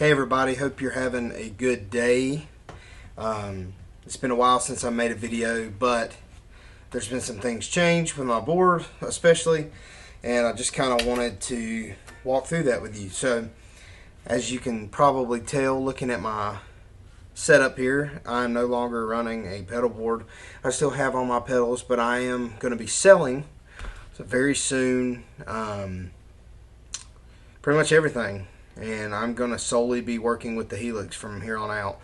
Hey everybody, hope you're having a good day. It's been a while since I made a video, but there's been some things changed with my board especially, and I just kind of wanted to walk through that with you. So as you can probably tell looking at my setup here, I'm no longer running a pedal board. I still have all my pedals, but I am going to be selling very soon pretty much everything, and I'm going to solely be working with the Helix from here on out.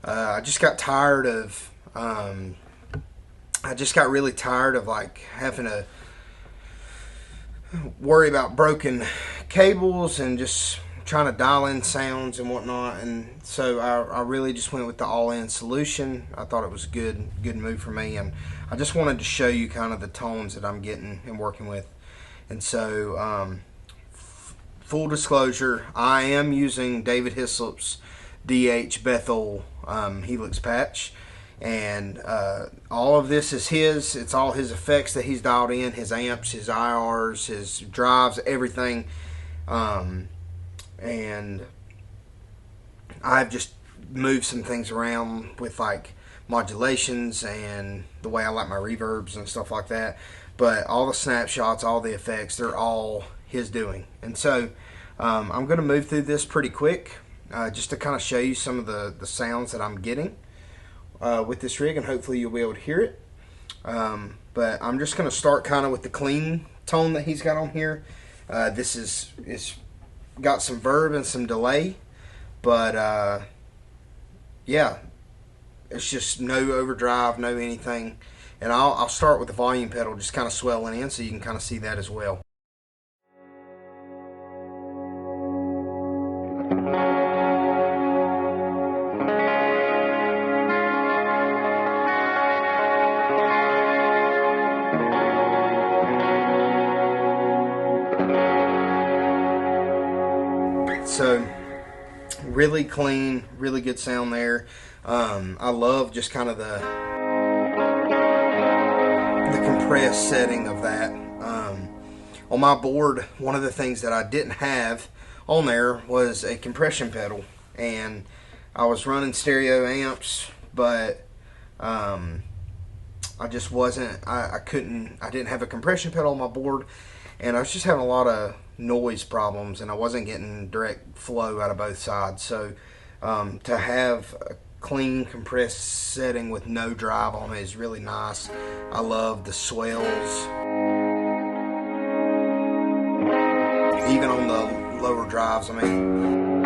I just got tired of really tired of like having to worry about broken cables and just trying to dial in sounds and whatnot, and so I really just went with the all-in solution. I thought it was a good move for me, and I just wanted to show you kind of the tones that I'm getting and working with. And so full disclosure, I am using David Hislop's DH Bethel Helix patch, and all of this is his. It's all his effects that he's dialed in, his amps, his IRs, his drives, everything. And I've just moved some things around with like modulations and the way I like my reverbs and stuff like that. But all the snapshots, all the effects, they're all his doing. And so I'm going to move through this pretty quick just to kind of show you some of the sounds that I'm getting with this rig, and hopefully you'll be able to hear it. But I'm just going to start kind of with the clean tone that he's got on here. This is got some verb and some delay, but yeah, it's just no overdrive, no anything. And I'll start with the volume pedal just kind of swelling in so you can kind of see that as well. So really clean, really good sound there. I love just kind of the compressed setting of that. On my board, one of the things that I didn't have on there was a compression pedal, and I was running stereo amps, but I just wasn't, I didn't have a compression pedal on my board, and I was just having a lot of noise problems, and I wasn't getting direct flow out of both sides. So to have a clean compressed setting with no drive on it is really nice. I love the swells, even on the lower drives. I mean,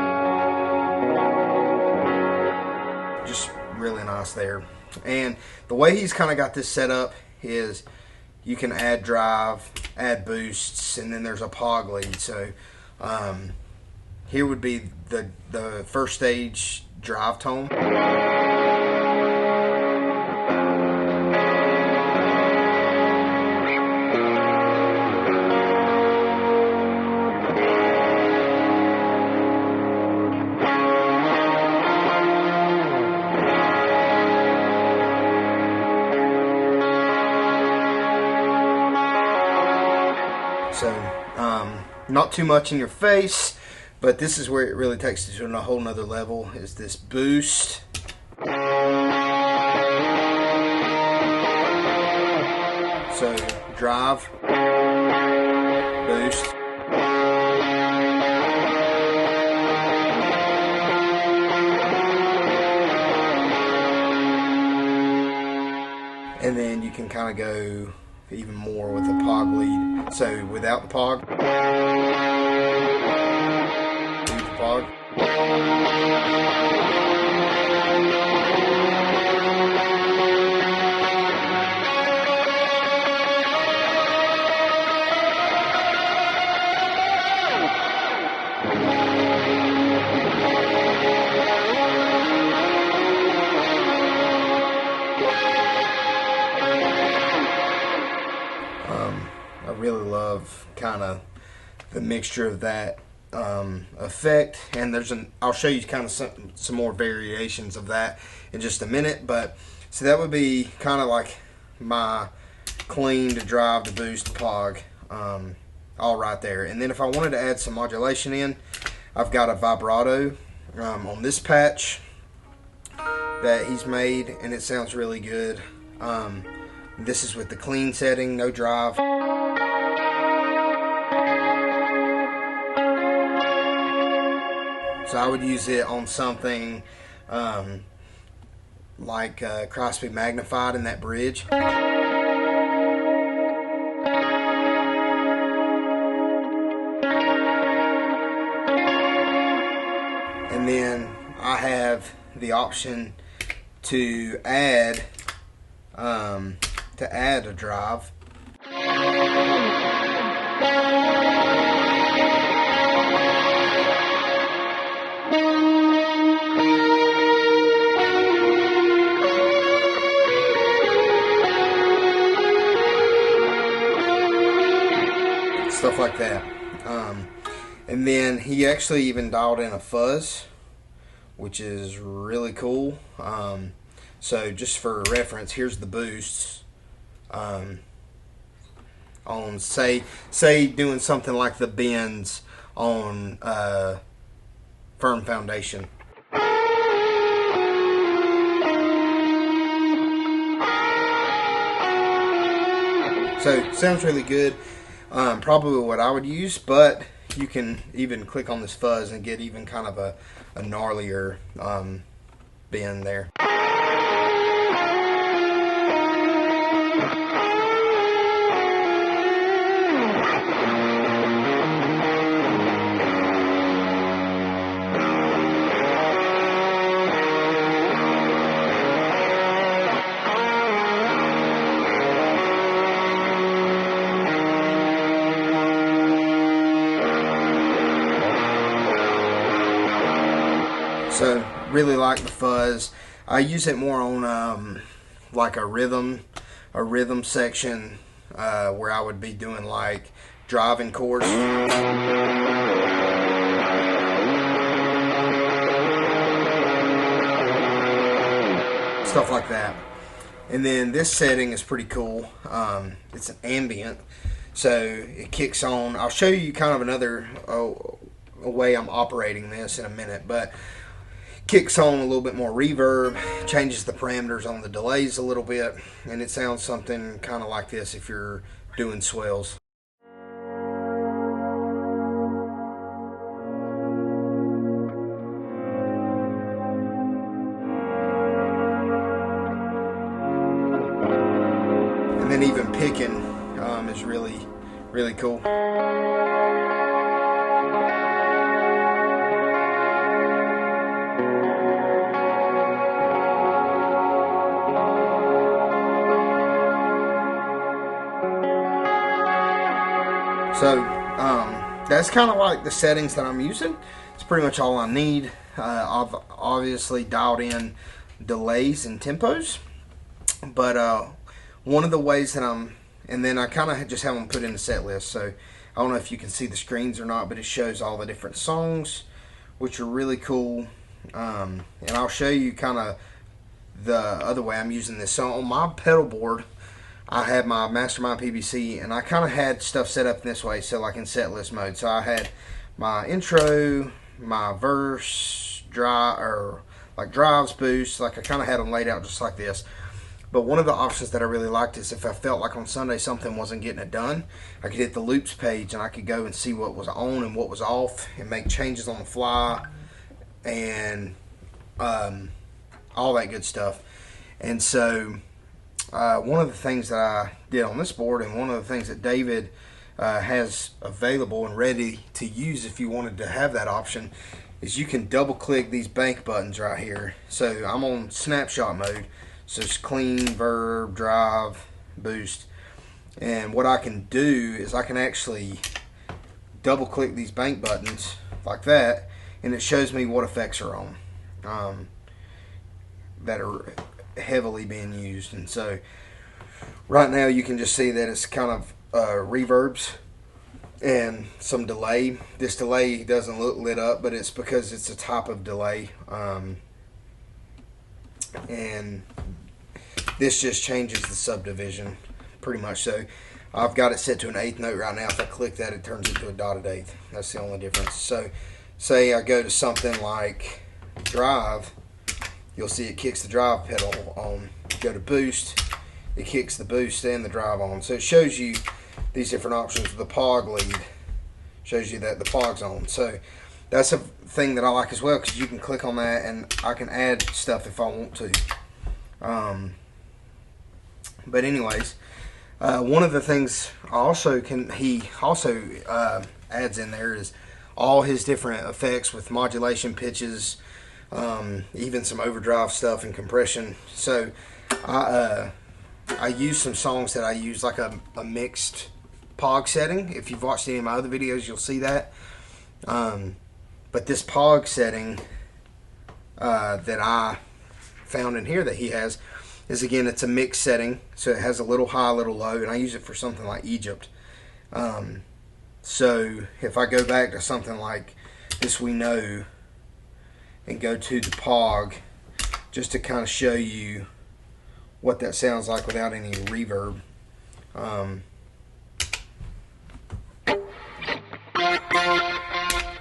just really nice there. And the way he's kind of got this set up is you can add drive, add boosts, and then there's a pog lead. So here would be the first stage drive tone. So, not too much in your face, but this is where it really takes it to a whole nother level, is this boost. So, drive, boost. And then you can kind of go even more with the pog lead. So without the pog, leave the pog. I really love kind of the mixture of that effect, and I'll show you kind of some more variations of that in just a minute. But so that would be kind of like my clean to drive to boost to pog, all right there. And then if I wanted to add some modulation in, I've got a vibrato on this patch that he's made, and it sounds really good. This is with the clean setting, no drive. So I would use it on something like Christ Be Magnified in that bridge. And then I have the option to add a drive. Stuff like that. And then he actually even dialed in a fuzz, which is really cool. So just for reference, here's the boosts. On say doing something like the bends on Firm Foundation. So sounds really good. Probably what I would use, but you can even click on this fuzz and get even kind of a gnarlier bend there. So really like the fuzz. I use it more on like a rhythm section where I would be doing like driving chords. Stuff like that. And then this setting is pretty cool. It's an ambient, so it kicks on. I'll show you kind of another a way I'm operating this in a minute, but kicks on a little bit more reverb, changes the parameters on the delays a little bit, and it sounds something kind of like this if you're doing swells. And then even picking is really cool. So that's kind of like the settings that I'm using. It's pretty much all I need. I've obviously dialed in delays and tempos, but one of the ways that and then I kind of just have them put in a set list. So I don't know if you can see the screens or not, but it shows all the different songs, which are really cool. And I'll show you kind of the other way I'm using this. So on my pedal board, I have my Mastermind PBC, and I kind of had stuff set up in this way, so like in set list mode. So I had my intro, my verse, drives, boosts, like I kind of had them laid out just like this. But one of the options that I really liked is if I felt like on Sunday something wasn't getting it done, I could hit the loops page and I could go and see what was on and what was off and make changes on the fly and all that good stuff. And so one of the things that I did on this board, and one of the things that David has available and ready to use if you wanted to have that option, is you can double click these bank buttons right here. So I'm on snapshot mode, so it's clean, verb, drive, boost. And what I can do is I can actually double click these bank buttons like that, and it shows me what effects are on that are heavily being used. And so right now you can just see that it's kind of reverbs and some delay. This delay doesn't look lit up, but it's because it's a type of delay, and this just changes the subdivision pretty much. So I've got it set to an eighth note right now. If I click that, it turns into a dotted eighth. That's the only difference. So say I go to something like drive, you'll see it kicks the drive pedal on. Go to boost, it kicks the boost and the drive on. So it shows you these different options. The POG lead shows you that the POG's on. So that's a thing that I like as well, because you can click on that and I can add stuff if I want to. But anyways, one of the things he also adds in there is all his different effects with modulation, pitches, even some overdrive stuff and compression. So I use some songs that I use like a mixed POG setting. If you've watched any of my other videos, you'll see that. But this POG setting that I found in here that he has is, again, it's a mixed setting. So it has a little high, a little low, and I use it for something like Egypt. So if I go back to something like This We Know and go to the POG, just to kind of show you what that sounds like without any reverb.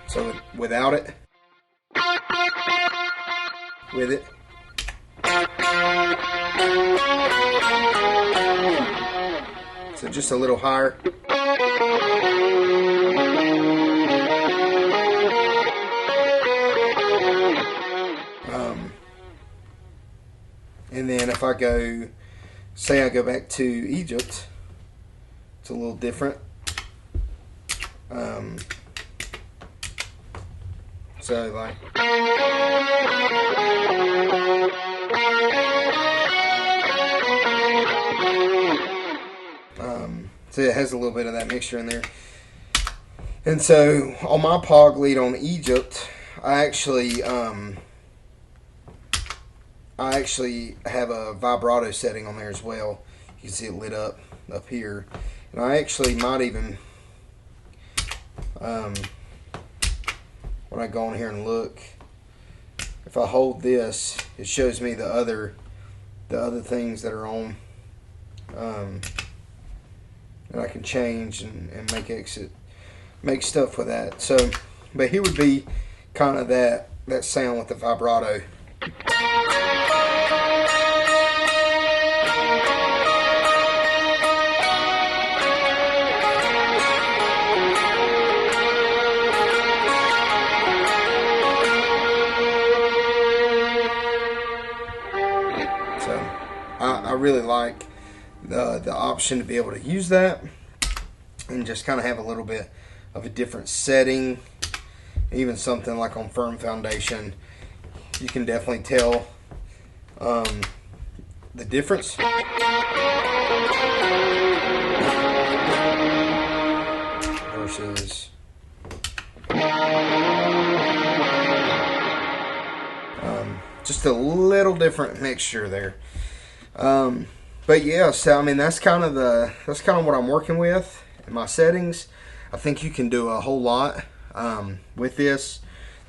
So without it, with it. So just a little higher. And then if I go, say I go back to Egypt, it's a little different. So like, so it has a little bit of that mixture in there. And so on my POG lead on Egypt, I actually have a vibrato setting on there as well. You can see it lit up here. And I actually might even, when I go on here and look, if I hold this, it shows me the other things that are on, and I can change and make stuff with that. So, but here would be kind of that sound with the vibrato. I really like the option to be able to use that and just kind of have a little bit of a different setting. Even something like on Firm Foundation, you can definitely tell the difference. Versus just a little different mixture there. But yeah, so I mean that's kind of what I'm working with in my settings. I think you can do a whole lot with this.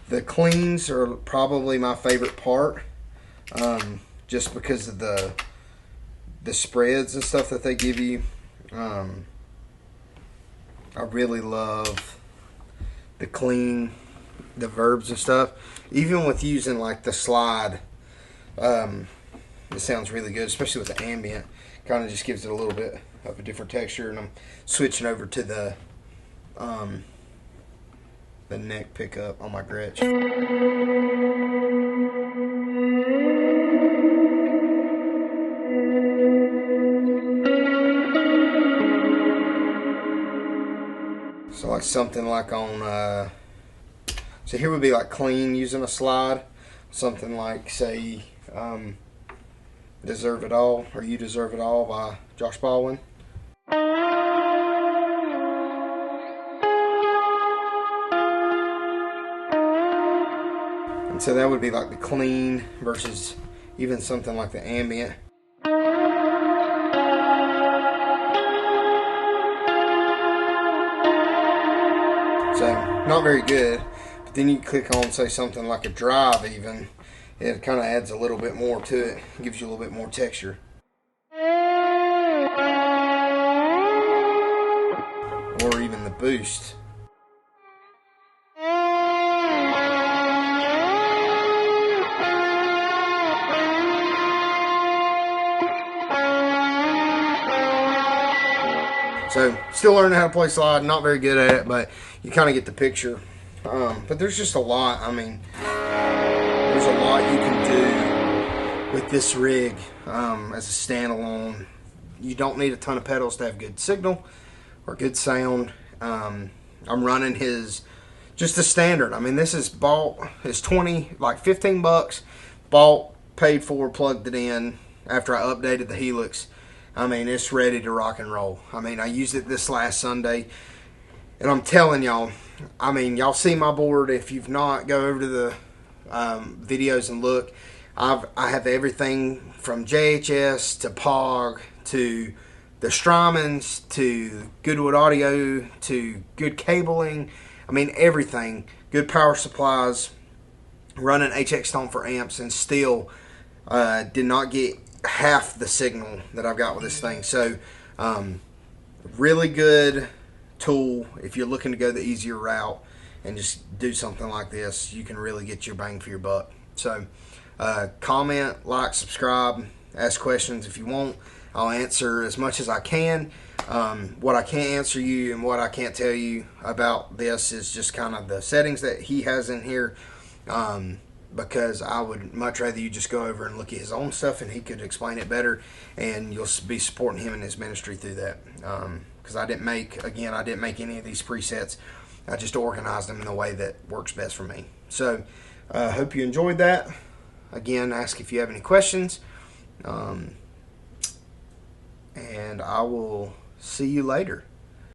The cleans are probably my favorite part, just because of the spreads and stuff that they give you. I really love the clean, the verbs and stuff. Even with using like the slide, it sounds really good, especially with the ambient. Kind of just gives it a little bit of a different texture. And I'm switching over to the neck pickup on my Gretsch. So like something like on, so here would be like clean using a slide. Something like, say, Deserve It All, or You Deserve It All by Josh Baldwin. And so that would be like the clean versus even something like the ambient. So not very good. But then you click on, say, something like a drive even. It kind of adds a little bit more to it. Gives you a little bit more texture. Or even the boost. So still learning how to play slide. Not very good at it, but you kind of get the picture. But there's just a lot. I mean, there's a lot you can do with this rig as a standalone. You don't need a ton of pedals to have good signal or good sound. I'm running his just the standard. I mean, this is bought. It's 15 bucks. Bought, paid for, plugged it in after I updated the Helix. I mean, it's ready to rock and roll. I mean, I used it this last Sunday, and I'm telling y'all, I mean, y'all see my board. If you've not, go over to the videos and look. I have everything from JHS to POG to the Strymons to Goodwood Audio to good cabling. I mean, everything. Good power supplies. Running HX Tone for amps, and still did not get half the signal that I've got with this thing. So really good tool if you're looking to go the easier route and just do something like this. You can really get your bang for your buck. So comment, like, subscribe, ask questions if you want. I'll answer as much as I can. What I can't answer you and what I can't tell you about this is just kind of the settings that he has in here. Because I would much rather you just go over and look at his own stuff, and he could explain it better, and you'll be supporting him in his ministry through that. Because I didn't make any of these presets. I just organized them in the way that works best for me. So I hope you enjoyed that. Again, ask if you have any questions, and I will see you later.